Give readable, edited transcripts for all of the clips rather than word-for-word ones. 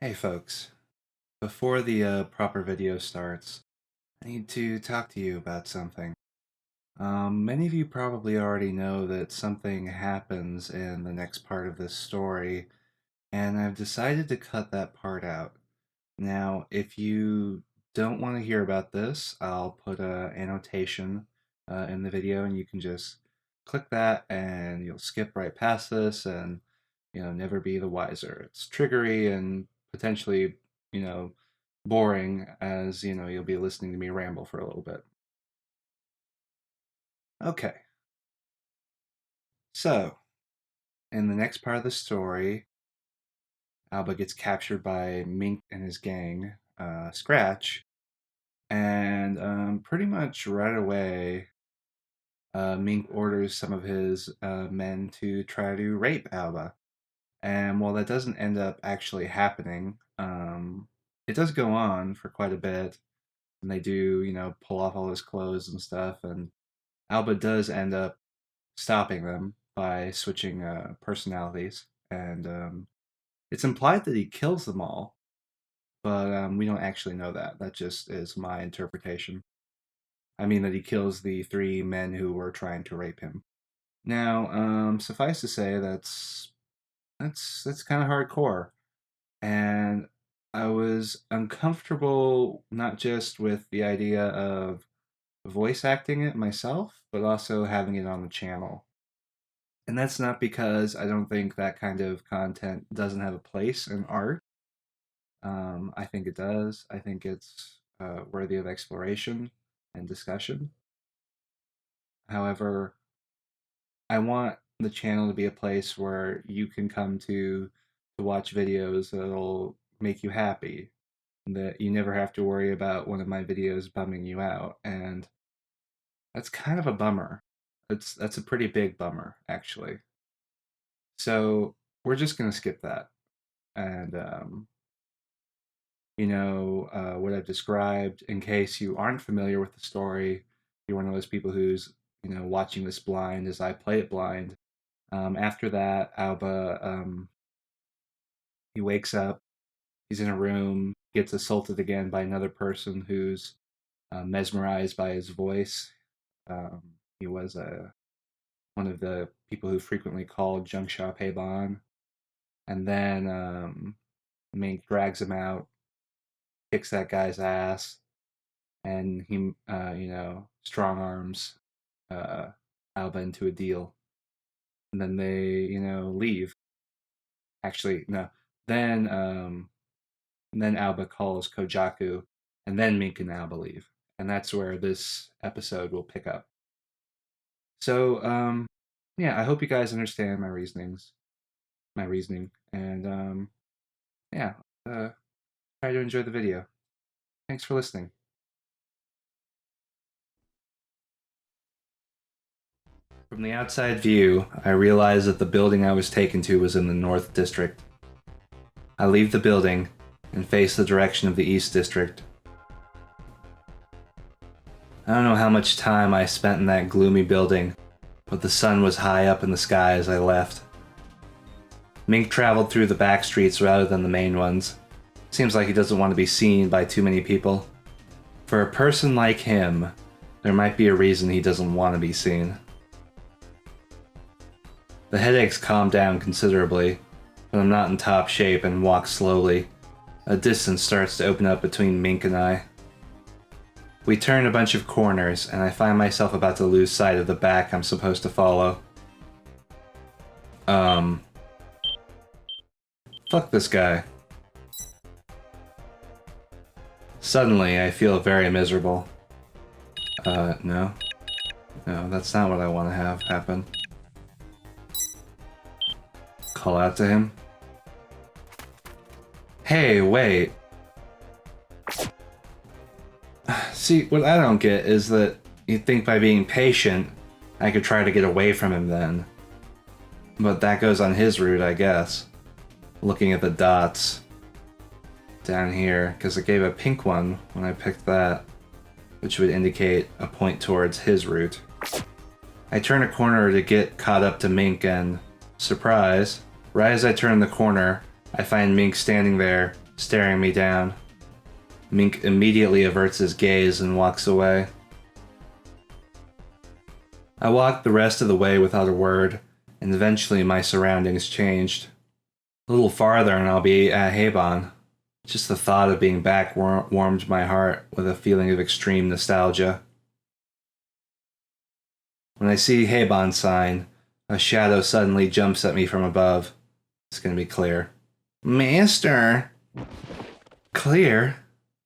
Hey folks, before the proper video starts, I need to talk to you about something. Many of you probably already know that something happens in the next part of this story, and I've decided to cut that part out. Now, if you don't want to hear about this, I'll put an annotation in the video, and you can just click that, and you'll skip right past this, and never be the wiser. It's triggery and potentially, you know, boring, as you'll be listening to me ramble for a little bit. Okay, so in the next part of the story, Alba gets captured by Mink and his gang, Scratch, and pretty much right away, Mink orders some of his men to try to rape Alba. And while that doesn't end up actually happening, it does go on for quite a bit. And they do, pull off all his clothes and stuff. And Alba does end up stopping them by switching personalities. And it's implied that he kills them all, but we don't actually know that. That just is my interpretation. I mean that he kills the three men who were trying to rape him. Now, suffice to say, that's kind of hardcore, and I was uncomfortable not just with the idea of voice acting it myself, but also having it on the channel. And that's not because I don't think that kind of content doesn't have a place in art. I think it does. I think it's worthy of exploration and discussion. However, I want the channel to be a place where you can come to watch videos that'll make you happy, that you never have to worry about one of my videos bumming you out, and that's kind of a bummer. That's a pretty big bummer, actually. So we're just gonna skip that, and what I've described. In case you aren't familiar with the story, you're one of those people who's watching this blind as I play it blind. After that, Alba he wakes up. He's in a room, gets assaulted again by another person who's mesmerized by his voice. He was one of the people who frequently called Junksha Peiban. And then Mink drags him out, kicks that guy's ass, and he, strong arms Alba into a deal. And then they, leave. Actually, no. Then Alba calls Kojaku, and then Mink and Alba leave. And that's where this episode will pick up. So, yeah, I hope you guys understand my reasoning, and yeah, try to enjoy the video. Thanks for listening. From the outside view, I realize that the building I was taken to was in the North District. I leave the building and face the direction of the East District. I don't know how much time I spent in that gloomy building, but the sun was high up in the sky as I left. Mink traveled through the back streets rather than the main ones. Seems like he doesn't want to be seen by too many people. For a person like him, there might be a reason he doesn't want to be seen. The headaches calmed down considerably, but I'm not in top shape and walk slowly. A distance starts to open up between Mink and I. We turn a bunch of corners, and I find myself about to lose sight of the back I'm supposed to follow. Fuck this guy. Suddenly, I feel very miserable. No. No, that's not what I want to have happen. Call out to him. Hey, wait. See, what I don't get is that you'd think by being patient, I could try to get away from him then. But that goes on his route, I guess. Looking at the dots down here, because it gave a pink one when I picked that, which would indicate a point towards his route. I turn a corner to get caught up to Mink and, surprise, right as I turn the corner, I find Mink standing there, staring me down. Mink immediately averts his gaze and walks away. I walked the rest of the way without a word, and eventually my surroundings changed. A little farther and I'll be at Habon. Just the thought of being back warmed my heart with a feeling of extreme nostalgia. When I see Habon's sign, a shadow suddenly jumps at me from above. It's gonna be Clear. Master! Clear?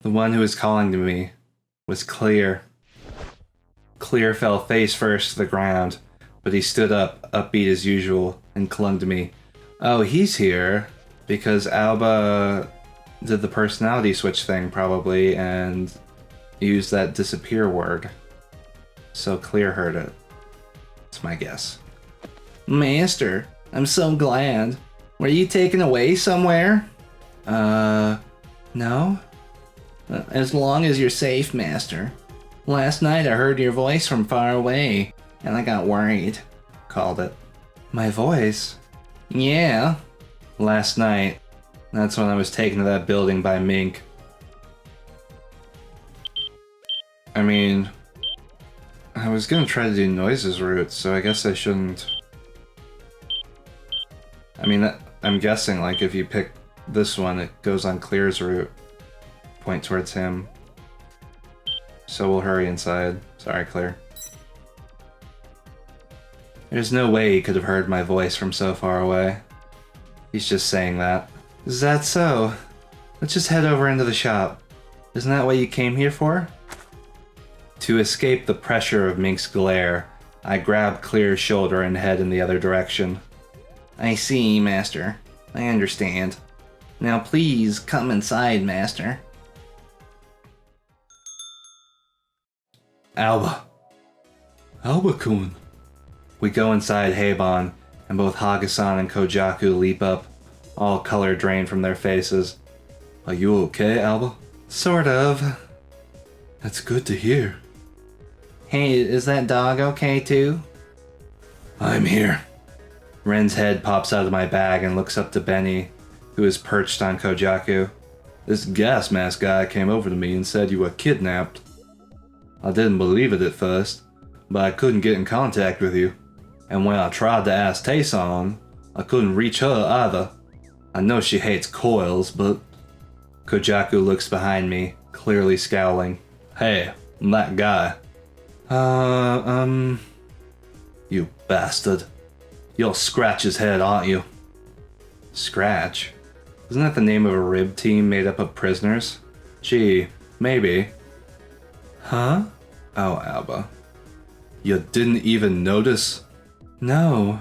The one who was calling to me was Clear. Clear fell face first to the ground, but he stood up, upbeat as usual, and clung to me. Oh, he's here because Alba did the personality switch thing, probably, and used that disappear word. So Clear heard it. That's my guess. Master, I'm so glad. Were you taken away somewhere? No? As long as you're safe, Master. Last night I heard your voice from far away, and I got worried. Called it. My voice? Yeah. Last night. That's when I was taken to that building by Mink. I mean, I was gonna try to do Noise's route, so I guess I shouldn't. I mean, I'm guessing, like, if you pick this one, it goes on Clear's route. Point towards him. So we'll hurry inside. Sorry, Clear. There's no way he could have heard my voice from so far away. He's just saying that. Is that so? Let's just head over into the shop. Isn't that what you came here for? To escape the pressure of Mink's glare, I grab Clear's shoulder and head in the other direction. I see, Master. I understand. Now please, come inside, Master. Alba. Alba-kun. We go inside Habon, and both Haga-san and Kojaku leap up, all color drained from their faces. Are you okay, Alba? Sort of. That's good to hear. Hey, is that dog okay too? I'm here. Ren's head pops out of my bag and looks up to Benny, who is perched on Kojaku. This gas mask guy came over to me and said you were kidnapped. I didn't believe it at first, but I couldn't get in contact with you. And when I tried to ask Taeson, I couldn't reach her either. I know she hates coils, but... Kojaku looks behind me, clearly scowling. Hey, I'm that guy. You bastard. You'll Scratch his head, aren't you? Scratch? Isn't that the name of a rib team made up of prisoners? Gee, maybe. Huh? Oh, Alba. You didn't even notice? No.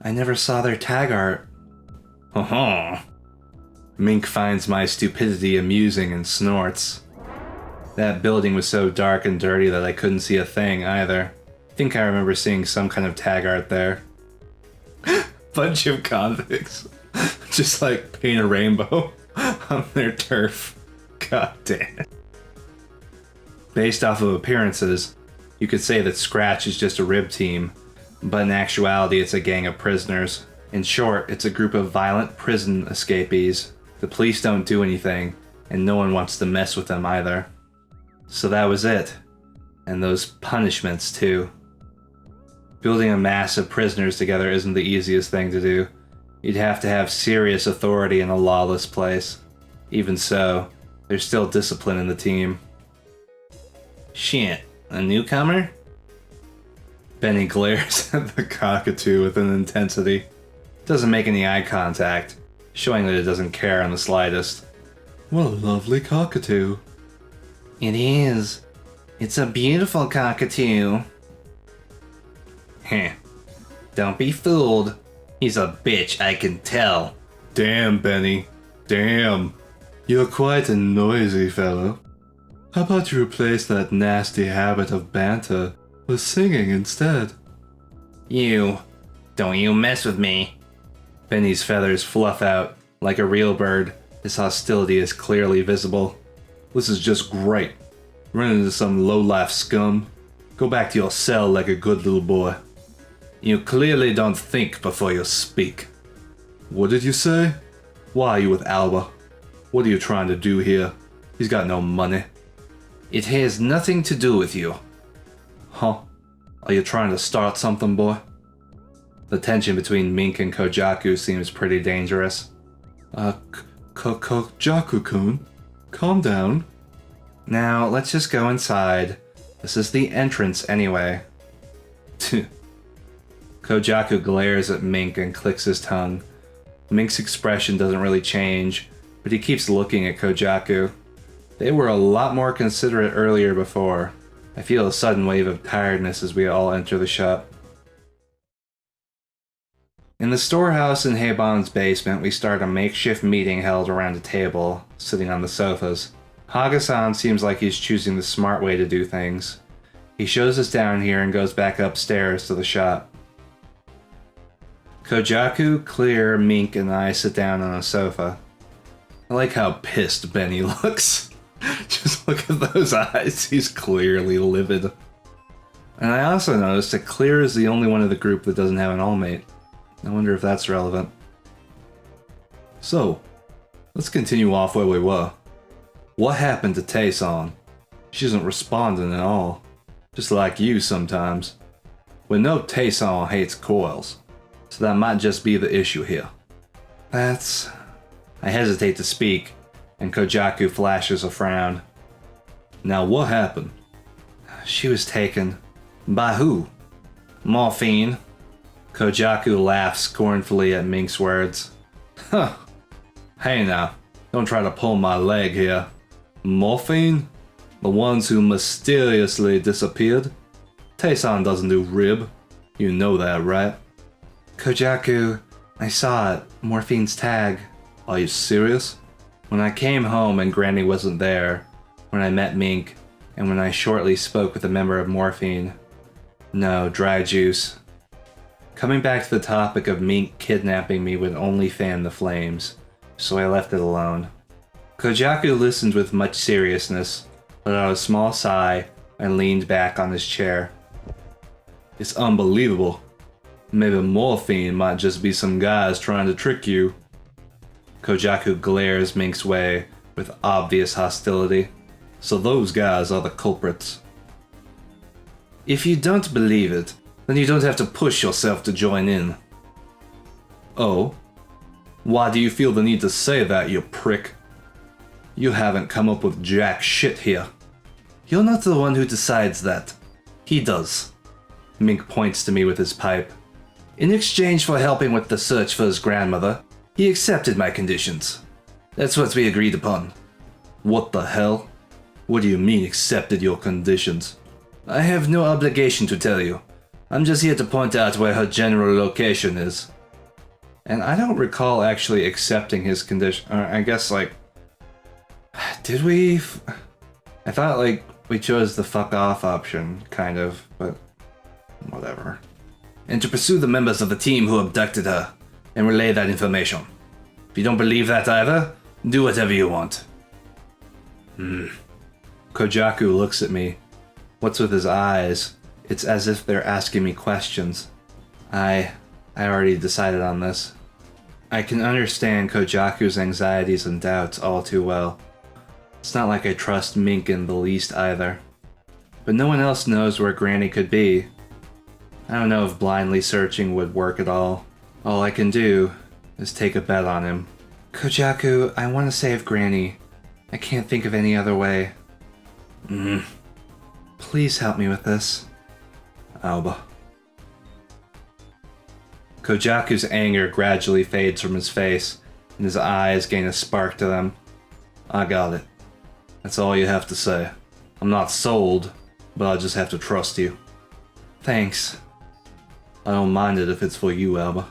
I never saw their tag art. Mink finds my stupidity amusing and snorts. That building was so dark and dirty that I couldn't see a thing either. I think I remember seeing some kind of tag art there. Bunch of convicts. Just like paint a rainbow on their turf. God damn it. Based off of appearances, you could say that Scratch is just a rib team, but in actuality it's a gang of prisoners. In short, it's a group of violent prison escapees. The police don't do anything, and no one wants to mess with them either. So that was it. And those punishments too. Building a mass of prisoners together isn't the easiest thing to do. You'd have to have serious authority in a lawless place. Even so, there's still discipline in the team. Shit, a newcomer? Benny glares at the cockatoo with an intensity. Doesn't make any eye contact, showing that it doesn't care in the slightest. What a lovely cockatoo. It is. It's a beautiful cockatoo. Heh. Don't be fooled. He's a bitch, I can tell. Damn, Benny. Damn. You're quite a noisy fellow. How about you replace that nasty habit of banter with singing instead? Don't you mess with me. Benny's feathers fluff out. Like a real bird, his hostility is clearly visible. This is just great. Run into some low-life scum. Go back to your cell like a good little boy. You clearly don't think before you speak. What did you say? Why are you with Alba? What are you trying to do here? He's got no money. It has nothing to do with you. Huh? Are you trying to start something, boy? The tension between Mink and Kojaku seems pretty dangerous. Kojaku-kun, calm down. Now, let's just go inside. This is the entrance anyway. Kojaku glares at Mink and clicks his tongue. Mink's expression doesn't really change, but he keeps looking at Kojaku. They were a lot more considerate earlier before. I feel a sudden wave of tiredness as we all enter the shop. In the storehouse in Heiban's basement, we start a makeshift meeting held around a table, sitting on the sofas. Haga-san seems like he's choosing the smart way to do things. He shows us down here and goes back upstairs to the shop. Kojaku, Clear, Mink, and I sit down on a sofa. I like how pissed Benny looks. Just look at those eyes, he's clearly livid. And I also noticed that Clear is the only one of the group that doesn't have an all-mate. I wonder if that's relevant. So, let's continue off where we were. What happened to Tae-san? She isn't responding at all. Just like you sometimes. We know Tae-san hates coils, so that might just be the issue here. That's... I hesitate to speak, and Kojaku flashes a frown. Now what happened? She was taken. By who? Morphine. Kojaku laughs scornfully at Mink's words. Huh. Hey now, don't try to pull my leg here. Morphine? The ones who mysteriously disappeared? Tae-san doesn't do rib. You know that, right? Kojaku, I saw it. Morphine's tag. Are you serious? When I came home and Granny wasn't there, when I met Mink, and when I shortly spoke with a member of Morphine. No, dry juice. Coming back to the topic of Mink kidnapping me would only fan the flames, so I left it alone. Kojaku listened with much seriousness, let out a small sigh, and leaned back on his chair. It's unbelievable. Maybe Morphine might just be some guys trying to trick you. Kojaku glares Mink's way with obvious hostility. So those guys are the culprits. If you don't believe it, then you don't have to push yourself to join in. Oh? Why do you feel the need to say that, you prick? You haven't come up with jack shit here. You're not the one who decides that. He does. Mink points to me with his pipe. In exchange for helping with the search for his grandmother, he accepted my conditions. That's what we agreed upon. What the hell? What do you mean accepted your conditions? I have no obligation to tell you. I'm just here to point out where her general location is. And I don't recall actually accepting his condition. I guess, like... Did we? I thought, like, we chose the fuck off option, kind of, but... whatever. And to pursue the members of the team who abducted her, and relay that information. If you don't believe that either, do whatever you want. Kojaku looks at me. What's with his eyes? It's as if they're asking me questions. I already decided on this. I can understand Kojaku's anxieties and doubts all too well. It's not like I trust Mink in the least either. But no one else knows where Granny could be. I don't know if blindly searching would work at all. All I can do is take a bet on him. Kojaku, I want to save Granny. I can't think of any other way. Please help me with this. Alba. Kojaku's anger gradually fades from his face, and his eyes gain a spark to them. I got it. That's all you have to say. I'm not sold, but I'll just have to trust you. Thanks. I don't mind it if it's for you, Alba.